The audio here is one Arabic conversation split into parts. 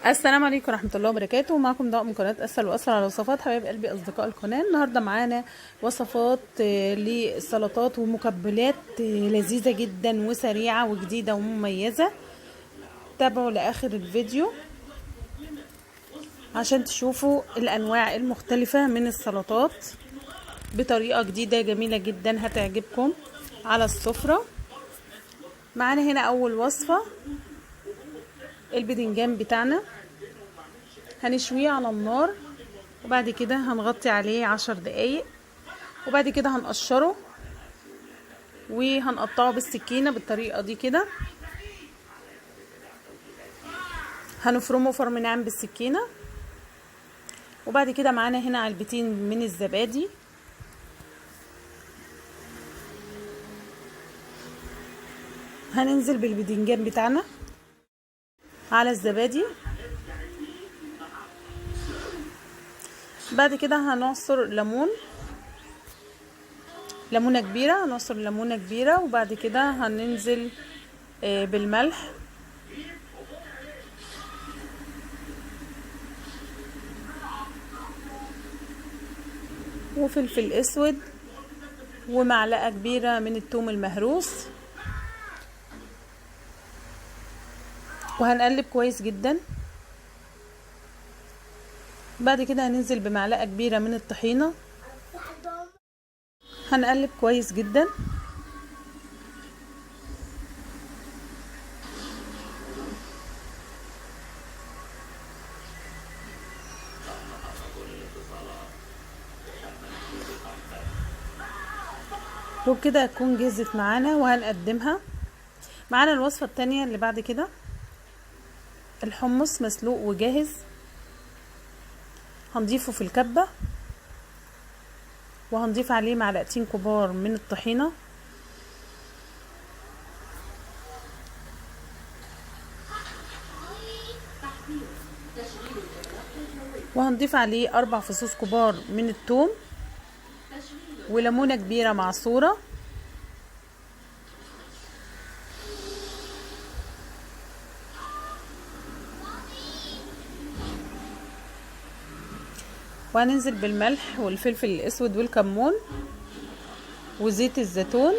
السلام عليكم ورحمة الله وبركاته. معكم ضوء من قناة أسهل وأسهل على وصفات حبايب قلبي أصدقاء القناة. النهاردة معانا وصفات للسلطات ومقبلات لذيذة جدا وسريعة وجديدة ومميزة. تابعوا لآخر الفيديو عشان تشوفوا الأنواع المختلفة من السلطات بطريقة جديدة جميلة جدا هتعجبكم على السفرة. معانا هنا أول وصفة البدنجان بتاعنا، هنشويه على النار وبعد كده هنغطي عليه 10 دقايق وبعد كده هنقشره وهنقطعه بالسكينة بالطريقة دي كده. هنفرمه فرم ناعم بالسكينة وبعد كده معانا هنا علبتين من الزبادي، هننزل بالبدنجان بتاعنا على الزبادي. بعد كده هنعصر ليمونه كبيره، هنعصر ليمونه كبيره وبعد كده هننزل بالملح وفلفل اسود ومعلقه كبيره من الثوم المهروس، وهنقلب كويس جدا. بعد كده هننزل بمعلقه كبيره من الطحينه، هنقلب كويس جدا. وبكده هتكون جهزت معانا وهنقدمها. معانا الوصفة التانية اللي بعد كده الحمص مسلوق وجاهز، هنضيفه في الكبة وهنضيف عليه معلقتين كبار من الطحينة وهنضيف عليه 4 فصوص كبار من الثوم وليمونة كبيرة معصورة وهننزل بالملح والفلفل الاسود والكمون وزيت الزيتون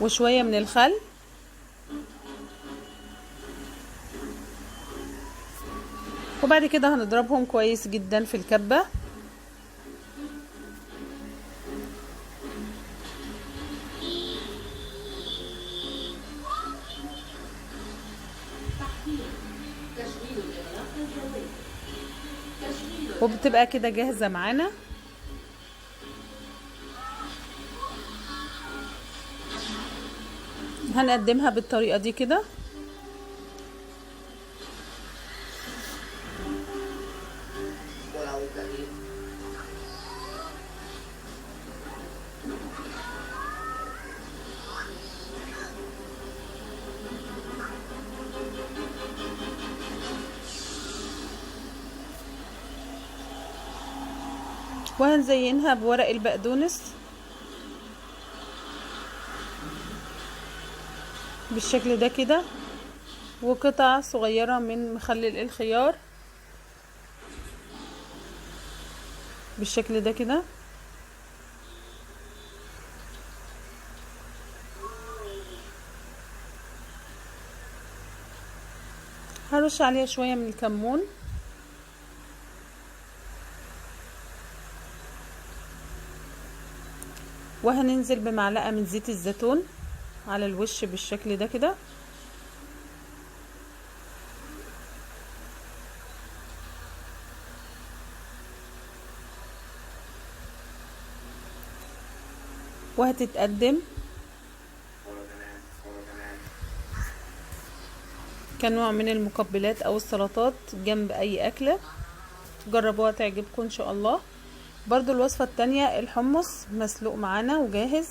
وشوية من الخل وبعد كده هنضربهم كويس جدا في الكبة. وبتبقى كده جاهزة معانا. هنقدمها بالطريقة دي كده. وهنزينها بورق البقدونس بالشكل ده كده وقطع صغيرة من مخلل الخيار بالشكل ده كده. هرش عليها شوية من الكمون وهننزل بمعلقة من زيت الزيتون على الوش بالشكل ده كده. وهتتقدم كنوع من المقبلات او السلطات جنب اي اكلة. جربوها تعجبكم ان شاء الله. برضو الوصفة التانية الحمص مسلوق معانا وجاهز،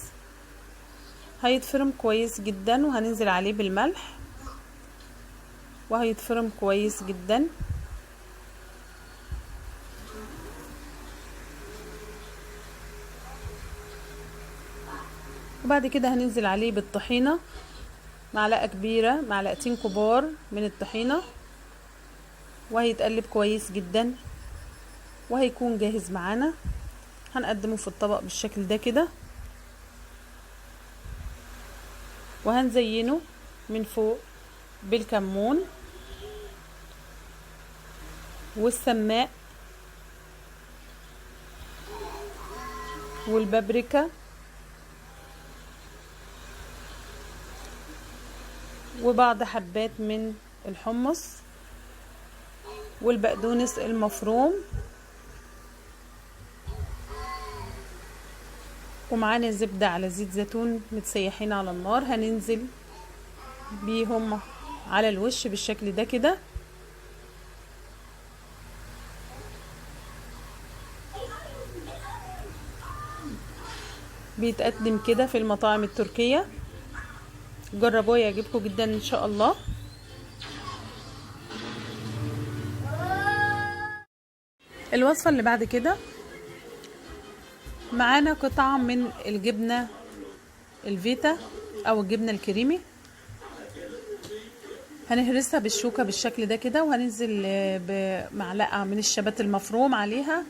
هيتفرم كويس جدا وهننزل عليه بالملح وهيتفرم كويس جدا. وبعد كده هننزل عليه بالطحينة معلقة كبيرة، معلقتين كبار من الطحينة، وهيتقلب كويس جدا وهيكون جاهز معانا. هنقدمه في الطبق بالشكل ده كده، وهنزينه من فوق بالكمون والسماق والبابريكا وبعض حبات من الحمص والبقدونس المفروم، ومعانا زبدة على زيت زيتون متسيحين على النار. هننزل بيهم على الوش بالشكل ده كده. بيتقدم كده في المطاعم التركية، جربوه يعجبكم جدا ان شاء الله. الوصفة اللي بعد كده معانا قطعة من الجبنة الفيتا او الجبنة الكريمي، هنهرسها بالشوكة بالشكل ده كده، وهننزل بمعلقة من الشبت المفروم عليها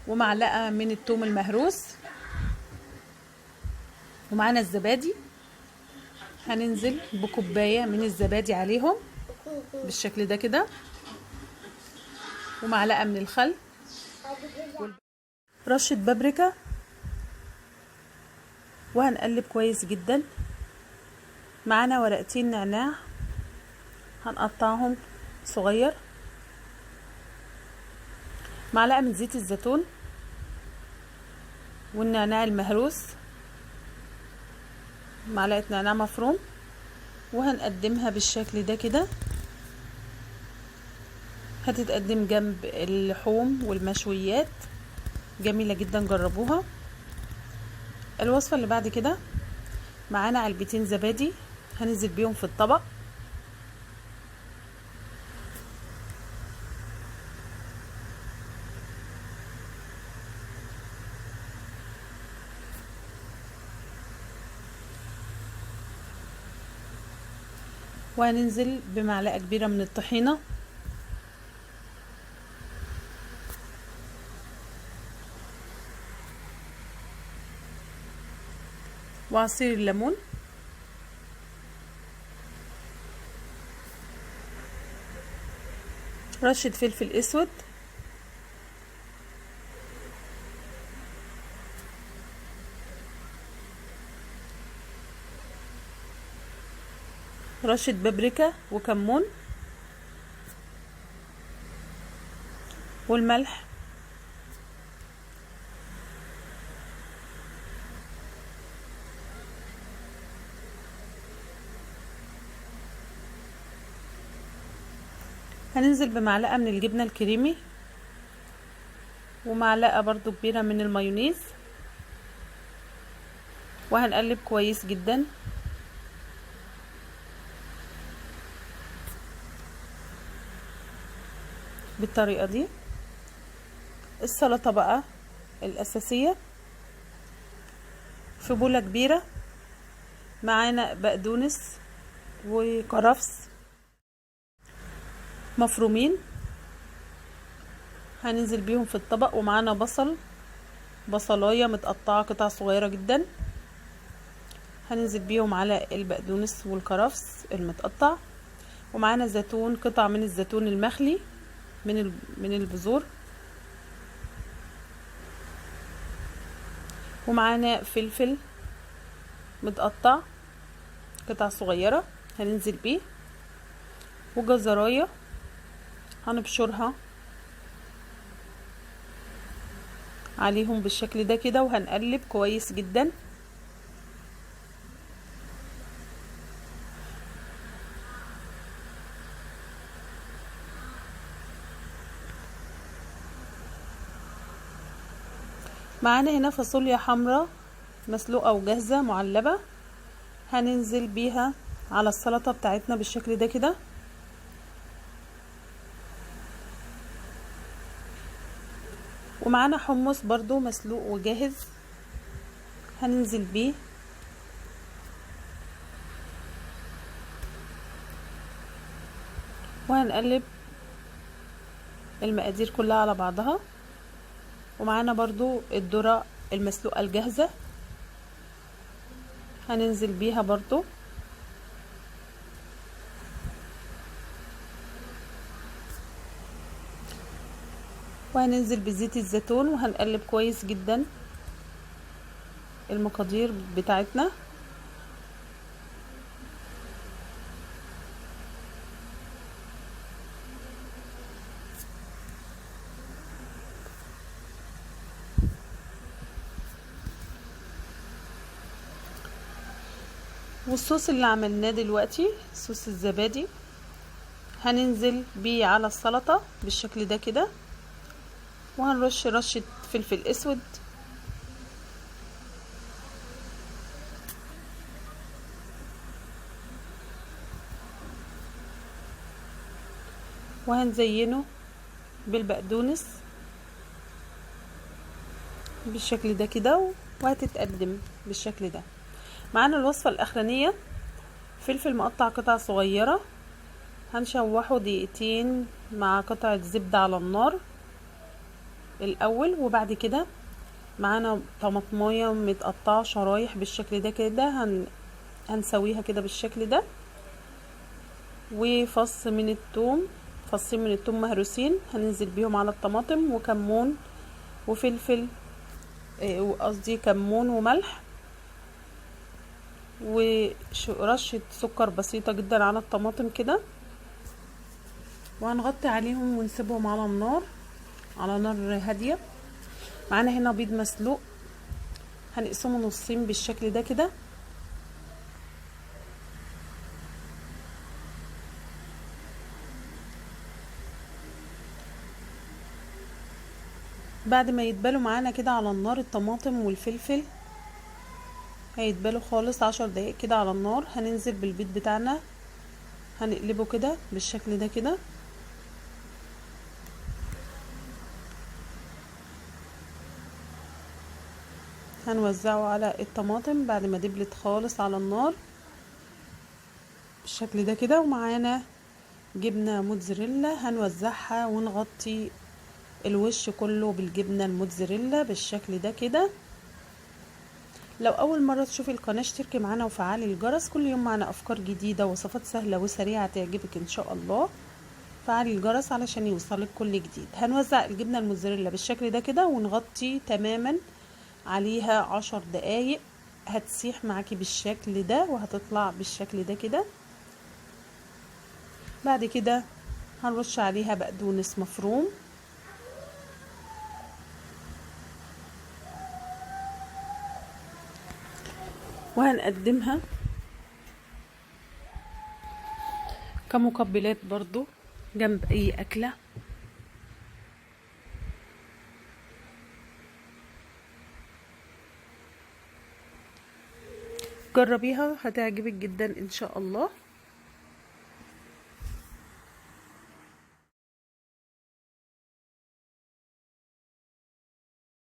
ومعلقة من الثوم المهروس، ومعانا الزبادي. هننزل بكوباية من الزبادي عليهم بالشكل ده كده، ومعلقة من الخل، رشة بابريكا، وهنقلب كويس جدا. معانا ورقتين نعناع هنقطعهم صغير، معلقة من زيت الزيتون والنعناع المهروس، معلقة نعناع مفروم، وهنقدمها بالشكل ده كده. هتتقدم جنب اللحوم والمشويات، جميلة جدا، جربوها. الوصفة اللي بعد كده معانا علبتين زبادي هننزل بيهم في الطبق، وهننزل بمعلقة كبيرة من الطحينة، وعصير الليمون، رشة فلفل اسود، رشة بابريكا وكمون، والملح، هننزل بمعلقة من الجبنة الكريمي ومعلقة برضو كبيرة من المايونيز، وهنقلب كويس جدا. بالطريقة دي. السلطة بقى الأساسية في بولة كبيرة، معانا بقدونس وكرفس مفرومين هننزل بيهم في الطبق، ومعانا بصلاية متقطعة قطع صغيرة جدا هننزل بيهم على البقدونس والكرفس المتقطع، ومعانا زيتون، قطع من الزيتون المخلي من البذور، ومعانا فلفل متقطع قطع صغيرة هننزل بيه، وجزراية هنبشرها عليهم بالشكل ده كده، وهنقلب كويس جدا. معانا هنا فاصوليا حمراء مسلوقة وجاهزة معلبة هننزل بيها على السلطة بتاعتنا بالشكل ده كده، ومعانا حمص برضو مسلوق وجاهز هننزل بيه، وهنقلب المقادير كلها على بعضها. ومعانا برضو الذرة المسلوقة الجاهزة هننزل بيها برضو. وهننزل بزيت الزيتون وهنقلب كويس جدا المقادير بتاعتنا. والصوص اللي عملناه دلوقتي صوص الزبادي هننزل بيه على السلطة بالشكل ده كده. وهنرش رشة فلفل اسود وهنزينه بالبقدونس بالشكل ده كده وهتتقدم بالشكل ده. معانا الوصفة الاخرانية فلفل مقطع قطع صغيرة هنشوحه دقيقتين مع قطعة زبدة على النار الاول. وبعد كده معانا طماطمايه متقطعه شرايح بالشكل ده كده هنسويها كده بالشكل ده. وفص من الثوم، فصين من الثوم مهروسين هننزل بيهم على الطماطم، وكمون وفلفل قصدي كمون وملح ورشة سكر بسيطة جدا على الطماطم كده. وهنغطي عليهم ونسيبهم على النار على نار هادية. معانا هنا بيض مسلوق هنقسمه نصين بالشكل ده كده. بعد ما يتبالوا معانا كده على النار الطماطم والفلفل هيتبالوا خالص 10 دقايق كده على النار، هننزل بالبيض بتاعنا هنقلبه كده بالشكل ده كده. هنوزعه على الطماطم بعد ما دبلت خالص على النار بالشكل ده كده. ومعانا جبنة موتزاريلا هنوزعها ونغطي الوش كله بالجبنة الموتزاريلا بالشكل ده كده. لو اول مرة تشوفي القناة اشتركي معانا وفعلي الجرس، كل يوم معانا افكار جديدة ووصفات سهلة وسريعة تعجبك ان شاء الله. فعلي الجرس علشان يوصلك كل جديد. هنوزع الجبنة الموتزاريلا بالشكل ده كده ونغطي تماما عليها 10 دقايق هتسيح معاكي بالشكل ده وهتطلع بالشكل ده كده. بعد كده هنرش عليها بقدونس مفروم وهنقدمها كمقبلات برضو جنب اي اكلة. جربيها هتعجبك جدا ان شاء الله.